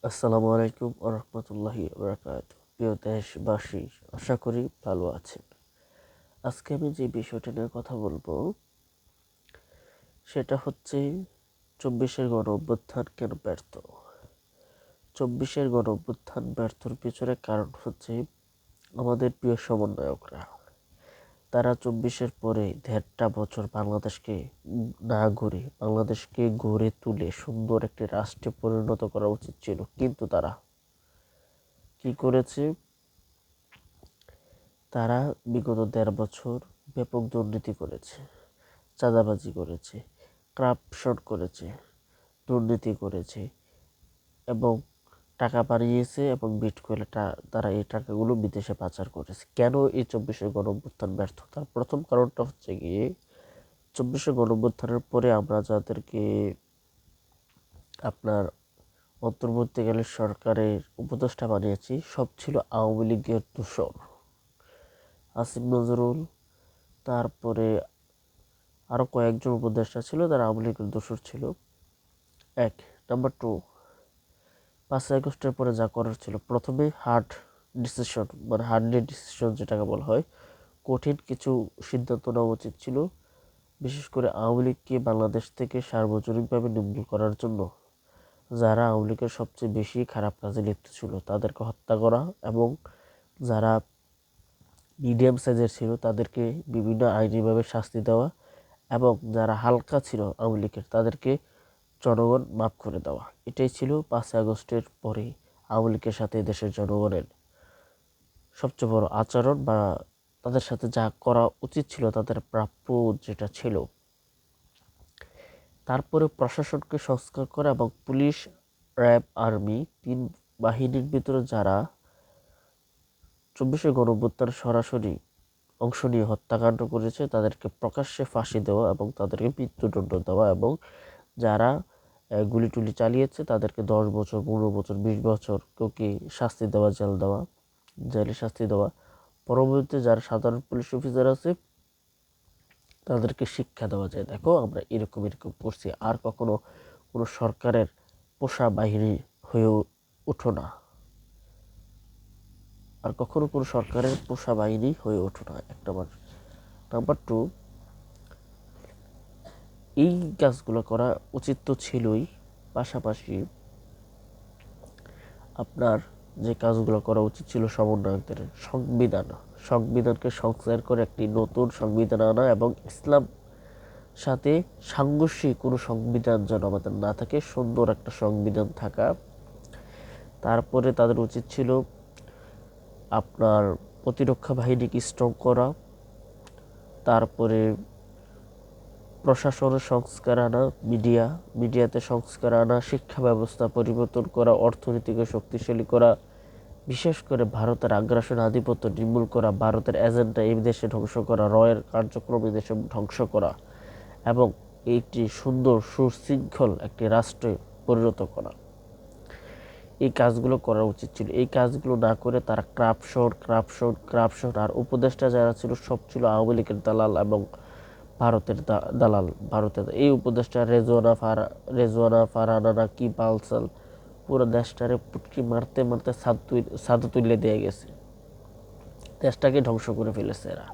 আসসালামু আলাইকুম ওয়া রাহমাতুল্লাহি ওয়া বারাকাতুহু। প্রিয় দেশবাসী, আশা করি ভালো আছেন। আজকে আমি যে বিষয়টা নিয়ে কথা বলবো সেটা হচ্ছে ২৪-এর গণ-অভ্যুত্থান কেন ব্যর্থ। ২৪-এর গণ-অভ্যুত্থান ব্যর্থর পিছনে কারণ হচ্ছে আমাদের প্রিয় সমন্বয়করা। তারা ২৪-এর পরে ১.৫টা বছর বাংলাদেশকে না গড়ে বাংলাদেশকে গড়ে তুলে সুন্দর একটি রাষ্ট্রে পরিণত করা উচিত ছিল, কিন্তু তারা কি করেছে? তারা বিগত ১.৫ বছর ব্যাপক দুর্নীতি করেছে, চাঁদাবাজি করেছে, করাপশন করেছে, দুর্নীতি করেছে এবং টাকা বানিয়েছে এবং বিটকয়েনে তারা এই টাকাগুলো বিদেশে পাচার করেছে। কেন এই ২৪-এর গণঅভ্যুত্থান ব্যর্থ? তার প্রথম কারণটা হচ্ছে গিয়ে ২৪-এর গণঅভ্যুত্থানের পরে আমরা যাদেরকে আপনার অন্তর্বর্তীকালীন সরকারের উপদেষ্টা বানিয়েছি সব ছিল আওয়ামী লীগের দূষর। আসিফ নজরুল, তারপরে আরও কয়েকজন উপদেষ্টা ছিল তারা আওয়ামী লীগের দোসর ছিল। এক নাম্বার 2, ৫ই আগস্টের পরে যা করার ছিল, প্রথমে হার্ড ডিসিশন মানে হার্ডলি ডিসিশন যেটাকে বলা হয়, কঠিন কিছু সিদ্ধান্ত নেওয়া উচিত ছিল। বিশেষ করে আওয়ামী লীগকে বাংলাদেশ থেকে সার্বজনীনভাবে নির্মূল করার জন্য যারা আওয়ামী লীগের সবচেয়ে বেশি খারাপ কাজে লিপ্ত ছিল তাদেরকে হত্যা করা, এবং যারা মিডিয়াম সাইজের ছিল তাদেরকে বিভিন্ন আইনিভাবে শাস্তি দেওয়া, এবং যারা হালকা ছিল আওয়ামী লীগের তাদেরকে জনগণ মাফ করে দেওয়া। এটাই ছিল ৫ই আগস্টের পরে আওয়ামী লীগের সাথে দেশের জনগণের সবচেয়ে বড় আচরণ, বা তাদের সাথে যা করা উচিত ছিল, তাদের প্রাপ্য যেটা ছিল। তারপরে প্রশাসনকে সংস্কার করা এবং পুলিশ, র্যাব, আর্মি ৩ বাহিনীর ভিতরে যারা ২৪-এর গণঅভ্যুত্থানে সরাসরি অংশ নিয়ে হত্যাকাণ্ড করেছে তাদেরকে প্রকাশ্যে ফাঁসি দেওয়া এবং তাদেরকে মৃত্যুদণ্ড দেওয়া, এবং যারা গুলি টুলি চালিয়েছে তাদেরকে ১০ বছর, ১৫ বছর, ২০ বছর কেউকে শাস্তি দেওয়া, জেলে শাস্তি দেওয়া। পরবর্তীতে যারা সাধারণ পুলিশ অফিসার আছে তাদেরকে শিক্ষা দেওয়া যায়, দেখো আমরা এরকম এরকম করছি, আর কখনো কোনো সরকারের পোষা বাহিনী হয়ে ওঠো না, আর কখনো কোনো সরকারের পোষা বাহিনী হয়ে ওঠো না। এক নম্বর। নাম্বার 2, এই কাজগুলো করা উচিত তো ছিলই, পাশাপাশি আপনার যে কাজগুলো করা উচিত ছিল সমন্বয়কদের সংবিধানকে সংস্কার করে একটি নতুন সংবিধান আনা, এবং ইসলাম সাথে সাংঘর্ষিক কোনো সংবিধান যেন আমাদের না থাকে, সুন্দর একটা সংবিধান থাকা। তারপরে তাদের উচিত ছিল আপনার প্রতিরক্ষা বাহিনীকে স্ট্রং করা, তারপরে প্রশাসনের সংস্কার আনা, মিডিয়াতে সংস্কার আনা, শিক্ষা ব্যবস্থা পরিবর্তন করা, অর্থনীতিকে শক্তিশালী করা, বিশেষ করে ভারতের আগ্রাসন আধিপত্য নির্মূল করা, ভারতের এজেন্ডা এই দেশে ধ্বংস করা, রয়ের কার্যক্রম এই দেশে ধ্বংস করা, এবং একটি সুন্দর সুশৃঙ্খল একটি রাষ্ট্রে পরিণত করা। এই কাজগুলো করা উচিত ছিল। এই কাজগুলো না করে তারা ক্রাপশন, আর উপদেষ্টা যারা ছিল সব ছিল আওয়ামী লীগের দালাল এবং ভারতের এই উপদেষ্টা রেজওয়ানা ফারহানা কি বালসাল পুরো দেশটারে পুটকি মারতে মারতে ছাদ তুলে দিয়ে গেছে, দেশটাকে ধ্বংস করে ফেলেছে এরা।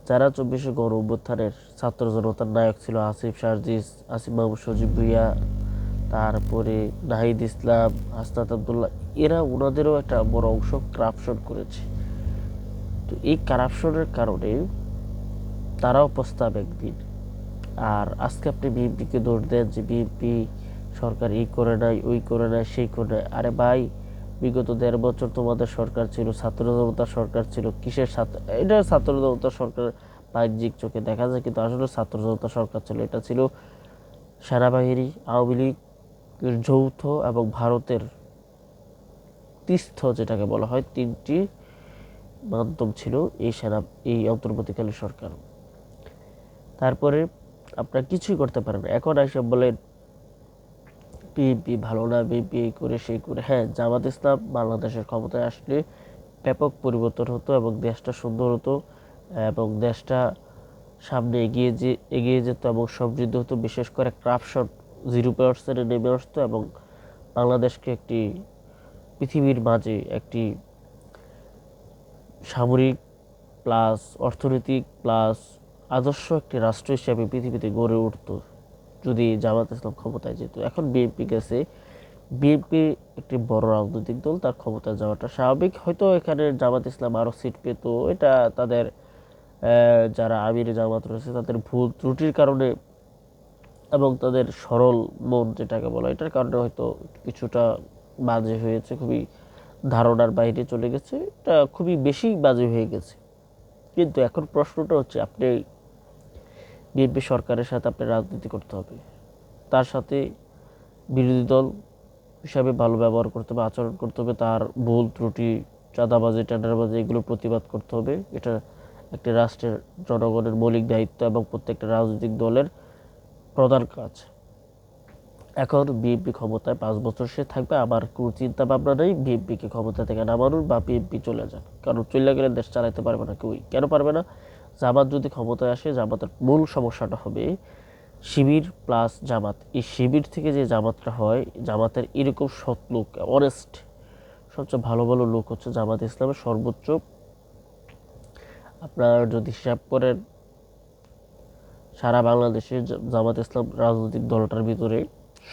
যারা ২৪-এর গণ অভ্যুত্থানের ছাত্র জনতার নায়ক ছিল, আসিফ মাহমুদ সজীব ভুঁইয়া, তারপরে নাহিদ ইসলাম, হাসনাত আবদুল্লাহ, এরা ওনাদেরও একটা বড় অংশ কারাপশন করেছে। তো এই কারাপশনের কারণে তারাও পস্তাবে একদিন। আর আজকে আপনি বিএনপিকে দোষ দেন যে বিএনপি সরকার এই করে নাই, ওই করে নাই, সেই করে নাই। আরে ভাই, বিগত ১.৫ বছর তোমাদের সরকার ছিল, ছাত্র জনতার সরকার ছিল। কিসের ছাত্র? এটা ছাত্র জনতার সরকার বাহ্যিক চোখে দেখা যায়, কিন্তু আসলে ছাত্র জনতার সরকার ছিল। এটা ছিল সেনাবাহিনী, আওয়ামী লীগের যৌথ এবং ভারতের তিস্থ যেটাকে বলা হয়, ৩টি মাধ্যম ছিল এই অন্তর্বর্তীকালীন সরকার। তারপরে আপনারা কিছুই করতে পারেন না। এখন এসব বলেন বিএনপি ভালো না, বিএনপি এই করে সেই করে। হ্যাঁ, জামাত ইসলাম বাংলাদেশের ক্ষমতায় আসলে ব্যাপক পরিবর্তন হতো এবং দেশটা সুন্দর হতো, এবং দেশটা সামনে এগিয়ে যেত এবং সমৃদ্ধ হতো। বিশেষ করে করাপশন 0% নেমে আসতো এবং বাংলাদেশকে একটি পৃথিবীর মাঝে একটি সামরিক প্লাস অর্থনৈতিক প্লাস আদর্শ একটি রাষ্ট্র হিসেবে পৃথিবীতে গড়ে উঠত যদি জামাত ইসলাম ক্ষমতায় যেত। এখন বিএনপি গেছে, বিএনপি একটি বড় রাজনৈতিক দল, তার ক্ষমতায় যাওয়াটা স্বাভাবিক। হয়তো এখানে জামাত ইসলাম আরও সিট পেত, এটা তাদের যারা আমির জামাত রয়েছে তাদের ভুল ত্রুটির কারণে এবং তাদের সরল মন যেটাকে বলা, এটার কারণে হয়তো কিছুটা বাজে হয়েছে, খুবই ধারণার বাইরে চলে গেছে, এটা খুবই বেশি বাজে হয়ে গেছে। কিন্তু এখন প্রশ্নটা হচ্ছে, আপনি বিএনপি সরকারের সাথে আপনি রাজনীতি করতে হবে, তার সাথে বিরোধী দল হিসাবে ভালো ব্যবহার করতে হবে, আচরণ করতে হবে, তার ভুল ত্রুটি, চাঁদাবাজি, টেন্ডারবাজি এগুলো প্রতিবাদ করতে হবে। এটা একটি রাষ্ট্রের জনগণের মৌলিক দায়িত্ব এবং প্রত্যেকটা রাজনৈতিক দলের প্রধান কাজ। এখন বিএনপি ক্ষমতায় 5 বছর সে থাকবে, আমার কোনো চিন্তা ভাবনা নেই বিএনপিকে ক্ষমতা থেকে নামানোর বা বিএনপি চলে যান, কারণ চলে গেলে দেশ চালাতে পারবে না কেউই। কেন পারবে না? জামাত যদি ক্ষমতায় আসে, জামাতের মূল সমস্যাটা হবে শিবির প্লাস জামাত। এই শিবির থেকে যে জামাতটা হয়, জামাতের এরকম সৎ লোক, অনেস্ট, সবচেয়ে ভালো ভালো লোক হচ্ছে জামাত ইসলামের সর্বোচ্চ, আপনার যদি হিসাব করেন সারা বাংলাদেশে জামাত ইসলাম রাজনৈতিক দলটার ভিতরে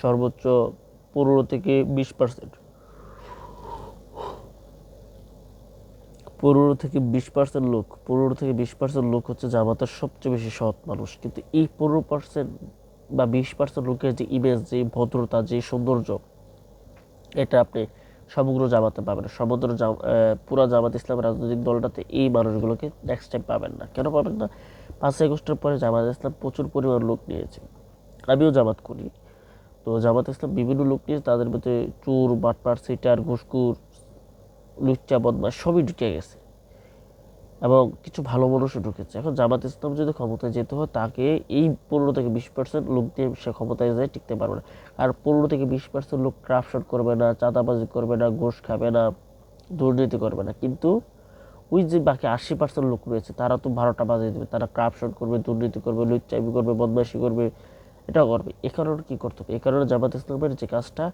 সর্বোচ্চ 15 থেকে 20%, 15 থেকে 20% লোক হচ্ছে জামাতের সবচেয়ে বেশি সৎ মানুষ। কিন্তু এই 15% বা 20% লোকের যে ইমেজ, যে ভদ্রতা, যে সৌন্দর্য, এটা আপনি সমগ্র জামাতে পাবেন না। পুরা জামাত ইসলাম রাজনৈতিক দলটাতে এই মানুষগুলোকে নেক্সট টাইম পাবেন না। কেন পাবেন না? 5ই আগস্টের পরে জামাত ইসলাম প্রচুর পরিমাণ লোক নিয়েছে, আমিও জামাত করি। তো জামাত ইসলাম বিভিন্ন লোক নিয়ে, তাদের মধ্যে চোর, বাটপার, সিটার, ঘুষখোর, লুচ্চা, বদমাশ সবই ঢুকে গেছে এবং কিছু ভালো মানুষও ঢুকেছে। এখন জামাত ইসলাম যদি ক্ষমতায় যেতে হয়, তাকে এই 15 থেকে 20% লোক দিয়ে সে ক্ষমতায় যায় টিকতে পারবে না। আর 15 থেকে 20% লোক করাপশন করবে না, চাঁদাবাজি করবে না, ঘুষ খাবে না, দুর্নীতি করবে না। কিন্তু ওই যে বাকি 80% লোক রয়েছে, তারা তো 12টা বাজিয়ে দেবে, তারা করাপশন করবে, দুর্নীতি করবে, লুচ্চামি করবে, বদমাইশি করবে, এটাও করবে। এ কারণে কী করতে হবে? এ কারণে জামাত ইসলামের যে কাজটা,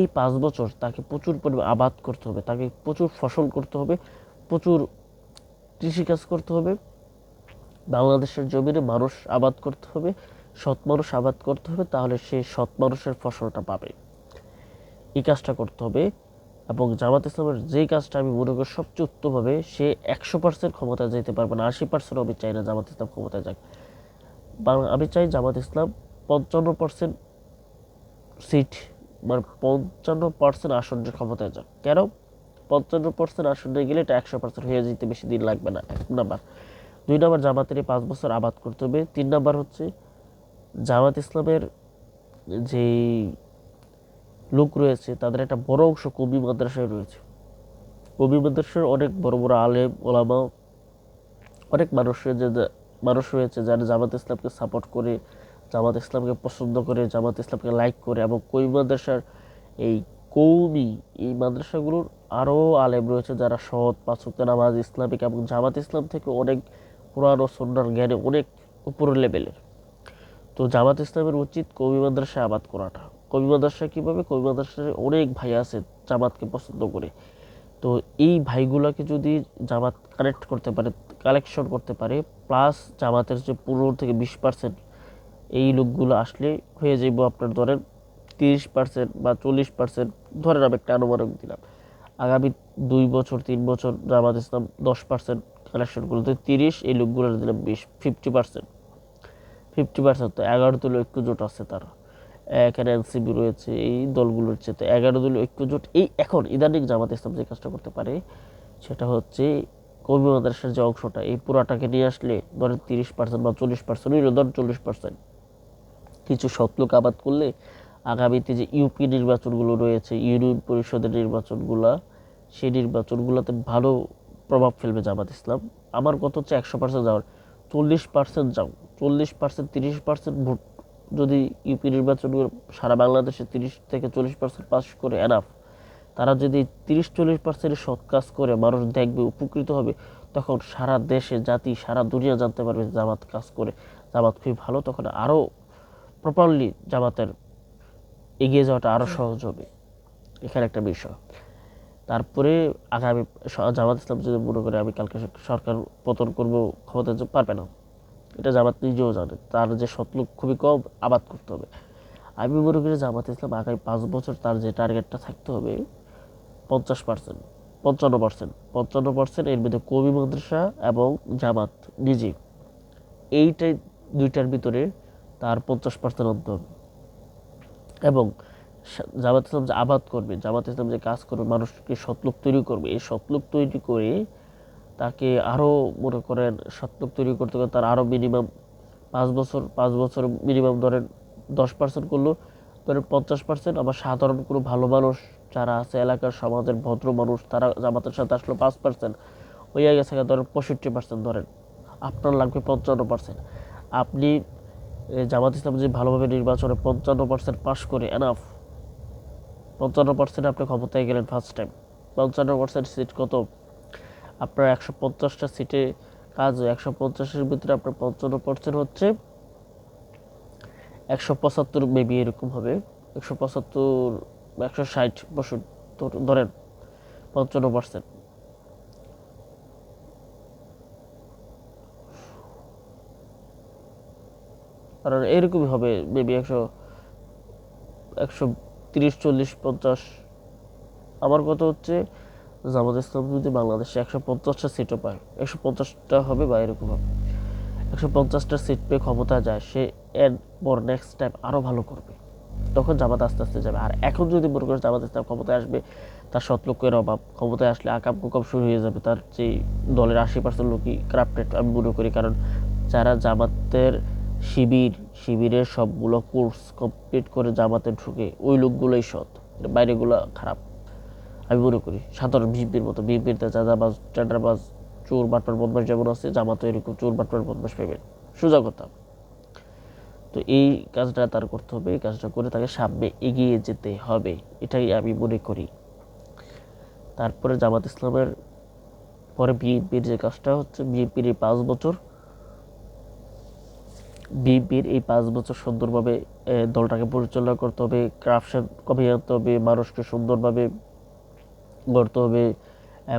এই 5 বছর তাকে প্রচুর পরিমাণ আবাদ করতে হবে, তাকে প্রচুর ফসল করতে হবে, প্রচুর কৃষিকাজ করতে হবে, বাংলাদেশের জমিনে মানুষ আবাদ করতে হবে, সৎ মানুষ আবাদ করতে হবে, তাহলে সে সৎ মানুষের ফসলটা পাবে। এই কাজটা করতে হবে। এবং জামাত ইসলামের যেই কাজটা আমি মনে করি সবচেয়ে উত্তম হবে, সে 100% ক্ষমতায় যেতে পারবে না, 80% আমি চাই না জামাত ইসলাম ক্ষমতায় যাক। আমি চাই জামাত ইসলাম 55% সিট, মানে 55% আসনের ক্ষমতায় যাক। কেন? 55% আসনে গেলে এটা 100% হয়ে যেতে বেশি দিন লাগবে না, 1 নাম্বার। 2 নাম্বার, জামাতের এই 5 বছর আবাদ করতে হবে। 3 নাম্বার হচ্ছে জামাত ইসলামের যে লোক রয়েছে, তাদের একটা বড় অংশ কবি মাদ্রাসায় রয়েছে। কবি মাদ্রাসার অনেক বড় বড় আলেম ওলামা, অনেক মানুষ রয়েছে যারা জামাত ইসলামকে সাপোর্ট করে, জামাত ইসলামকে পছন্দ করে, জামাত ইসলামকে লাইক করে। এবং কবি মাদ্রাসার এই কৌমি এই মাদ্রাসাগুলোর আরও আলেম রয়েছে যারা সৎ, 5 ওয়াক্ত নামাজ, ইসলামিক এবং জামাত ইসলাম থেকে অনেক কোরআন ও সুন্নাহর জ্ঞানে অনেক উপরের লেভেলের। তো জামাত ইসলামের উচিত কবি মাদ্রাসায় আবাদ করাটা। কবি মাদ্রাসা কীভাবে? কবি মাদ্রাসায় অনেক ভাই আছে জামাতকে পছন্দ করে। তো এই ভাইগুলোকে যদি জামাত কালেকশন করতে পারে, প্লাস জামাতের যে 15 থেকে 20% এই লোকগুলো আসলে হয়ে যাইব আপনার ধরেন 30% বা 40%, ধরেন আমি একটা আনুমানিক দিলাম। আগামী 2 বছর 3 বছর জামাত ইসলাম 10% কালেকশন করলো, তো 30, এই লোকগুলো দিলাম 20, 50%। 50% তো 11 দলীয় ঐক্যজোট আছে, তারা এখানে এনসিপি রয়েছে, এই দলগুলোর চেয়ে 11 দলীয় ঐক্যজোট। এই এখন ইদানিং জামাত ইসলাম যে কাজটা করতে পারে, সেটা হচ্ছে কর্মী মাদ্রাসার যে অংশটা, এই পুরাটাকে নিয়ে আসলে ধরেন 30% বা 40%, ধরেন 40%, কিছু সৎলোক আবাদ করলে আগামীতে যে ইউপি নির্বাচনগুলো রয়েছে, ইউনিয়ন পরিষদের নির্বাচনগুলা, সেই নির্বাচনগুলোতে ভালো প্রভাব ফেলবে জামাত ইসলাম। আমার কথা হচ্ছে 100% যাওয়ার, 40% যাও, 40%, 30% ভোট যদি ইউপি নির্বাচনগুলো সারা বাংলাদেশে 30 থেকে 40% পাস করে এনাফ, তারা যদি 30-40% সৎ কাজ করে মানুষ দেখবে, উপকৃত হবে, তখন সারা দেশে, জাতি, সারা দুনিয়া জানতে পারবে জামাত কাজ করে, জামাত খুবই ভালো, তখন আরও প্রপারলি জামাতের এগিয়ে যাওয়াটা আরও সহজ হবে। এখানে একটা বিষয়। তারপরে আগামী জামাত ইসলাম যদি মনে করে আমি কালকে সরকার পতন করব, ক্ষমতা পারবে না, এটা জামাত নিজেও জানে। তার যে সতলোক খুবই কম, আবাদ করতে হবে। আমি মনে করি জামাত ইসলাম আগামী 5 বছর তার যে টার্গেটটা থাকতে হবে 50%, 55%, এর মধ্যে কওমি মাদ্রাসা এবং জামাত নিজে, এইটাই দুইটার ভিতরে তার 50% আনতে হবে। এবং জামাত ইসলাম যে আবাদ করবে, জামাত ইসলাম যে কাজ করবে, মানুষকে সতলোক তৈরি করবে, এই সতলোক তৈরি করে তাকে আরও মনে করেন সতলোক তৈরি করতে গেলে তার আরও মিনিমাম 5 বছর মিনিমাম ধরেন 10% করলো, ধরেন 50%। আবার সাধারণ কোনো ভালো মানুষ যারা আছে এলাকার সমাজের ভদ্র মানুষ, তারা জামাতের সাথে আসলো 5%, হয়ে গেছে ধরেন 65%। ধরেন আপনার লাগবে 55%। আপনি জামাত ইসলাম যে ভালোভাবে নির্বাচনে 55% পাশ করে এনাফ, 55% আপনি ক্ষমতায় গেলেন ফার্স্ট টাইম। 55% সিট কত? আপনার 150টা সিটে কাজ, 150-এর ভিতরে আপনার 55% হচ্ছে 175 মেবি এরকম হবে, 175, 160-62 ধরেন 55%। কারণ এরকমই হবে মেবি 130, 40, 50। আমার কথা হচ্ছে জামাত ইসলাম যদি বাংলাদেশে 150টা সিটও পায়, 150টা হবে বা এরকম হবে, 150টা সিট পেয়ে ক্ষমতা যায়, সে এর পর নেক্সট টাইম আরও ভালো করবে। তখন জামাত আস্তে আস্তে যাবে। আর এখন যদি মনে করেন জামাত ইসলাম ক্ষমতায় আসবে, তার সৎলোকের অভাব, ক্ষমতায় আসলে আকাম কুকাম শুরু হয়ে যাবে, তার যে দলের 80% লোকই করাপ্টেড আমি মনে করি। কারণ যারা জামাতের শিবিরের সবগুলো কোর্স কমপ্লিট করে জামাতে ঢুকে, ওই লোকগুলোই সৎ, বাইরেগুলো খারাপ আমি মনে করি। সাধারণ বিএনপির মতো, বিএনপিতে চাঁদাবাজ, টেন্ডারবাজ, চোর বাটপার বদমাস যেমন আছে, জামাতও এরকম চোর বাটপার বদমাস পাবেন, সোজা কথা। তো এই কাজটা তার করতে হবে, এই কাজটা করে তাকে সামনে এগিয়ে যেতে হবে, এটাই আমি মনে করি। তারপরে জামাত ইসলামের পরে বিএনপির যে কাজটা হচ্ছে, বিএনপির এই 5 বছর সুন্দরভাবে দলটাকে পরিচালনা করতে হবে, করাপশন কমিয়ে আনতে হবে, মানুষকে সুন্দরভাবে গড়তে হবে,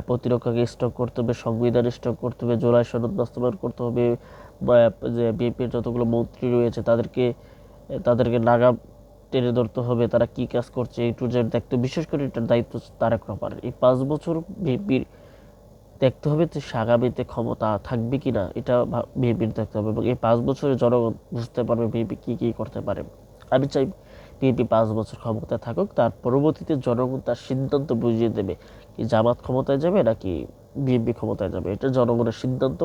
প্রতিরক্ষাকে স্টক করতে হবে, সংবিধান স্টক করতে হবে, জুলাই সনদ বাস্তবায়ন করতে হবে, যে বিএনপির যতগুলো মন্ত্রী রয়েছে তাদেরকে নাগা টেনে ধরতে হবে, তারা কি কাজ করছে A to Z দেখতে। বিশেষ করে এটার দায়িত্ব তারেক রহমানের। এই 5 বছর বিএনপির দেখতে হবে যে আগামীতে ক্ষমতা থাকবে কিনা, এটা বিএনপির দেখতে হবে। এবং এই 5 বছরে জনগণ বুঝতে পারবে বিএনপি কি কি করতে পারে। আমি চাই বিএনপি 5 বছর ক্ষমতায় থাকুক, তার পরবর্তীতে জনগণ তার সিদ্ধান্ত বুঝিয়ে দেবে কি জামাত ক্ষমতায় যাবে নাকি বিএনপি ক্ষমতায় যাবে, এটা জনগণের সিদ্ধান্ত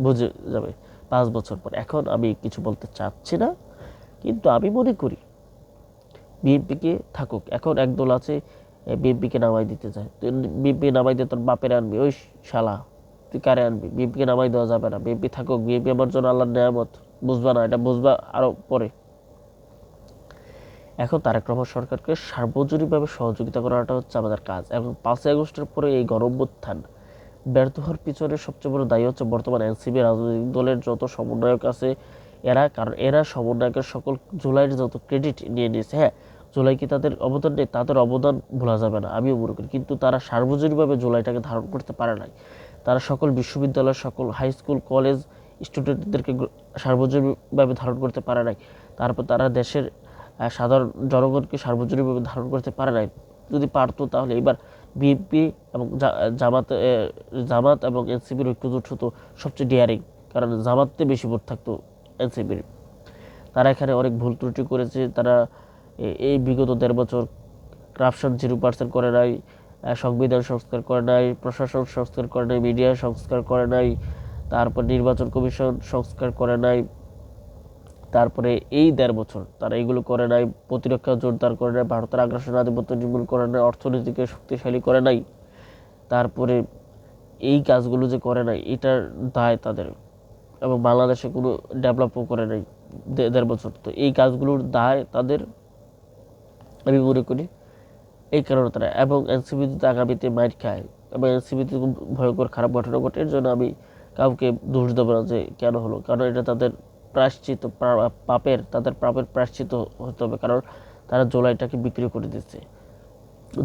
বুঝে যাবে 5 বছর পর। এখন আমি কিছু বলতে চাচ্ছি না, কিন্তু আমি মনে করি বিএনপিকে থাকুক। এখন একদল আছে বিএনপিকে নামাই দিতে চায়, বিএনপি নামাই দিয়ে তোর বাপের আনবি, ওই শালা তুই কারে আনবি, বিএনপিকে নামাই দেওয়া যাবে না, বিএনপি থাকুক, বিএনপি আমার জন্য আল্লাহর নেয়ামত, বুঝবা না, এটা বুঝবা আরো পরে। এখন তারেক রহমান সরকারকে সার্বজনীনভাবে সহযোগিতা করাটা হচ্ছে আমাদের কাজ। এবং 5ই আগস্টের পরে এই গণঅভ্যুত্থান ব্যর্থ হওয়ার পিছনে সবচেয়ে বড় দায়ী হচ্ছে বর্তমান এনসিপি রাজনৈতিক দলের যত সমন্বয়ক আছে এরা। কারণ এরা সমন্বয়কের সকল জুলাইয়ের যত ক্রেডিট নিয়ে নিয়েছে। হ্যাঁ, জুলাই কি তাদের অবদান নেই? তাদের অবদান ভোলা যাবে না, আমিও মনে করি। কিন্তু তারা সার্বজনীনভাবে জুলাইটাকে ধারণ করতে পারে নাই। তারা সকল বিশ্ববিদ্যালয়, সকল হাই স্কুল, কলেজ স্টুডেন্টদেরকে সার্বজনীনভাবে ধারণ করতে পারে নাই। তারপর তারা দেশের সাধারণ জনগণকে সার্বজনীনভাবে ধারণ করতে পারে নাই। যদি পারতো তাহলে এবার বিএনপি এবং জামাত এবং এনসিপির ঐক্যজোট হতো সবচেয়ে ডিয়ারিং। কারণ জামাতে বেশি ভোট থাকতো এনসিপির। তারা এখানে অনেক ভুল ত্রুটি করেছে। তারা এই বিগত 1.5 বছর করাপশন 0% করে নাই, সংবিধান সংস্কার করে নাই, প্রশাসন সংস্কার করে নাই, মিডিয়া সংস্কার করে নাই, তারপর নির্বাচন কমিশন সংস্কার করে নাই। তারপরে এই 1.5 বছর তারা এগুলো করে নাই, প্রতিরক্ষা জোরদার করে নাই, ভারতের আগ্রাসন আধিপত্য নির্মূল করে নাই, অর্থনীতিকে শক্তিশালী করে নাই। তারপরে এই কাজগুলো যে করে নাই এটার দায় তাদের। এবং বাংলাদেশে কোনো ডেভেলপও করে নাই 1.5 বছর। তো এই কাজগুলোর দায় তাদের আমি মনে করি। এই কারণে তারা, এবং এনসিপি যদি আগামীতে মাইর খায় এবং এনসিপিতে খুব ভয়ঙ্কর খারাপ ঘটনা ঘটে, এর জন্য আমি কাউকে দোষ দেবো না যে কেন হলো। কারণ এটা তাদের প্রায়শ্চিত, তাদের পাপের প্রায়শ্চিত হতে হবে। কারণ তারা জুলাইটাকে বিক্রি করে দিচ্ছে।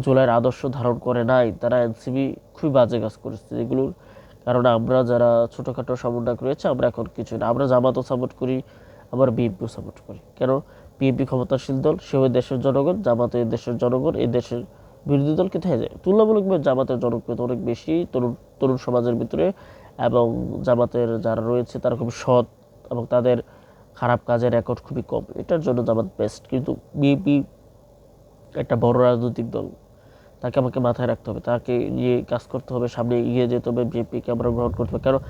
জুলাইয়ের আদর্শ ধারণ করে নাই, তারা এনসিপি খুবই বাজে কাজ করেছে এগুলোর। কারণ আমরা যারা ছোটোখাটো সমন্বয় রয়েছে আমরা এখন কিছু না, আমরা জামাতও সাপোর্ট করি, আবার বিএনপিও সাপোর্ট করি। কেন? বিএনপি ক্ষমতাশীল দল, সেও দেশের জনগণ, জামাত এই দেশের জনগণ, এই দেশের বিরোধী দল কোথায় যায়? তুলনামূলকভাবে জামাতের জনপ্রিয়তা অনেক বেশি তরুণ তরুণ সমাজের ভিতরে, এবং জামাতের যারা রয়েছে তারা খুব সৎ এবং তাদের খারাপ কাজের রেকর্ড খুবই কম, এটার জন্য জামাত বেস্ট। কিন্তু বিএনপি একটা বড় রাজনৈতিক দল, তাকে আমাকে মাথায় রাখতে হবে, তাকে নিয়ে কাজ করতে হবে, সামনে এগিয়ে যেতে হবে, বিএনপিকে আমরা গ্রহণ করতে হবে। কারণ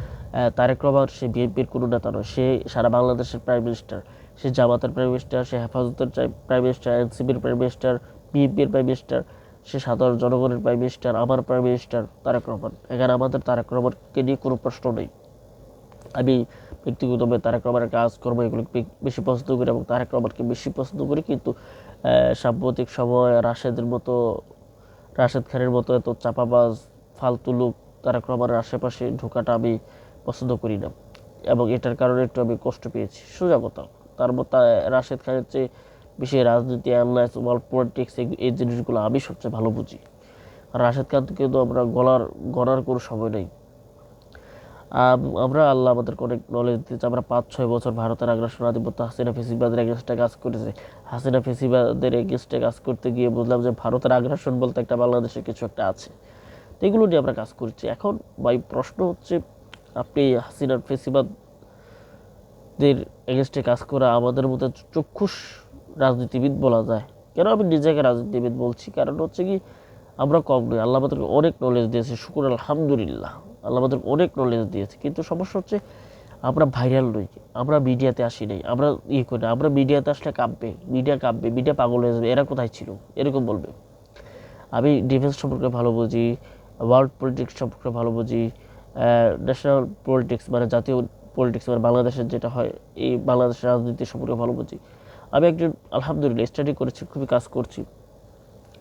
তারেক রহমান সে বিএনপির কোনো নেতা নয়, সে সারা বাংলাদেশের প্রাইম মিনিস্টার, সে জামাতের প্রাইম মিনিস্টার, সে হেফাজতের প্রাইম মিনিস্টার, এনসিপির প্রাইম মিনিস্টার, বিএনপির প্রাইম মিনিস্টার, সে সাধারণ জনগণের প্রাইম মিনিস্টার, আমার প্রাইম মিনিস্টার তারেক রহমান। এখানে আমাদের তারেক রহমানকে নিয়ে কোনো প্রশ্ন নেই। আমি ব্যক্তিগতভাবে তারেক রহমানের কাজকর্ম এগুলো বেশি পছন্দ করি এবং তারেক রহমানকে বেশি পছন্দ করি। কিন্তু সাম্প্রতিক সময় রাশেদ খানের মতো এত চাপাবাজ ফালতু লোক তারেক রহমানের আশেপাশে ঢোকাটা আমি পছন্দ করি না, এবং এটার কারণে একটু আমি কষ্ট পেয়েছি, সোজা কথা। তার মতো রাশেদ খানের চেয়ে বেশি রাজনীতি, অ্যানালাইস, ওয়ার্ল্ড পলিটিক্স, এই জিনিসগুলো আমি সবচেয়ে ভালো বুঝি। আর রাশেদ খানকে কিন্তু আমরা গড়ার কোনো সময় নেই। আমরা আল্লাহ আমাদেরকে অনেক নলেজ দিয়েছে। আমরা 5-6 বছর ভারতের আগ্রাসন, আধিপত্য, হাসিনা ফেসিবাদের এগেনস্টে কাজ করেছে। হাসিনা ফেসিবাদের এগেনস্টে কাজ করতে গিয়ে বুঝলাম যে ভারতের আগ্রাসন বলতে একটা বাংলাদেশে কিছু একটা আছে। তো এগুলো নিয়ে আমরা কাজ করছি। এখন ভাই প্রশ্ন হচ্ছে, আপনি হাসিনার ফেসিবাদের এগেনস্টে কাজ করা আমাদের মতো চক্ষুষ রাজনীতিবিদ বলা যায়। কেন আমি নিজেকে রাজনীতিবিদ বলছি? কারণ হচ্ছে কি, আমরা কম নই, আল্লাহ আমাদেরকে অনেক নলেজ দিয়েছে, শুকুর আলহামদুলিল্লাহ, আল্লাহ আমাদের অনেক নলেজ দিয়েছে। কিন্তু সমস্যা হচ্ছে আমরা ভাইরাল নই, আমরা মিডিয়াতে আসি নাই, আমরা করি না। আমরা মিডিয়াতে আসলে কাঁপবে, মিডিয়া পাগল হয়ে যাবে, এরা কোথায় ছিল এরকম বলবে। আমি ডিফেন্স সম্পর্কে ভালো বুঝি, ওয়ার্ল্ড পলিটিক্স সম্পর্কে ভালো বুঝি, ন্যাশনাল পলিটিক্স মানে জাতীয় পলিটিক্স মানে বাংলাদেশের যেটা হয়, এই বাংলাদেশের রাজনীতি সম্পর্কে ভালো বুঝি। আমি একজন আলহামদুলিল্লাহ স্টাডি করেছি, খুবই কাজ করছি,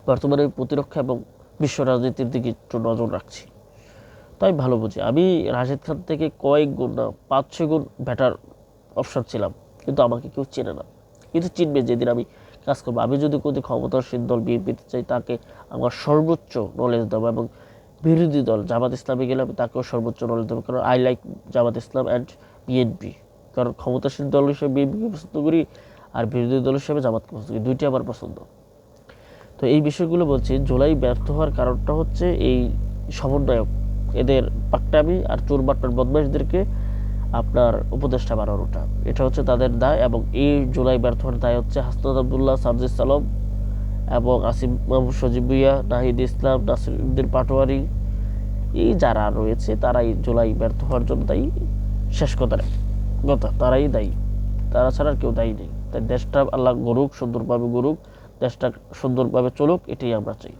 বর্তমানে প্রতিরক্ষা এবং বিশ্ব রাজনীতির দিকে একটু নজর রাখছি, তাই ভালো বুঝি। আমি রাশেদ খান থেকে কয়েক গুণ না 5-6 গুণ বেটার অপশন ছিলাম, কিন্তু আমাকে কেউ চেনে না। কিন্তু চিনবে যেদিন আমি কাজ করবো। আমি যদি কোনো ক্ষমতাসীন দল বিএনপিতে চাই, তাকে আমার সর্বোচ্চ নলেজ দেবো, এবং বিরোধী দল জামাত ইসলামে গেলে আমি তাকেও সর্বোচ্চ নলেজ দেবো। কারণ I like Jamaat Islam and BNP. কারণ ক্ষমতাসীন দল হিসেবে বিএনপিকে পছন্দ করি, আর বিরোধী দল হিসেবে জামাতকে পছন্দ করি, দুইটি আমার পছন্দ। তো এই বিষয়গুলো বলছি। জুলাই ব্যর্থ হওয়ার কারণটা হচ্ছে এই সমন্বয়ক, এদের পাকটামি আর চোরবাট্টার বদমাইশদেরকে আপনার উপদেষ্টা বানানোটা, এটা হচ্ছে তাদের দায়। এবং এই জুলাই ব্যর্থ হওয়ার দায় হচ্ছে হাসনাত আবদুল্লাহ, সার্জিস আলম এবং আসিফ মাহমুদ, সজীব ভুঁইয়া, নাহিদ ইসলাম, নাসিরউদ্দিন পাটোয়ারি, এই যারা রয়েছে তারাই জুলাই ব্যর্থ হওয়ার জন্য দায়ী। শেষ কথা, তারাই দায়ী, তারা ছাড়া আর কেউ দায়ী নেই। তাই দেশটা আল্লাহ গড়ুক, সুন্দরভাবে গড়ুক, দেশটা সুন্দরভাবে চলুক, এটাই আমরা চাই।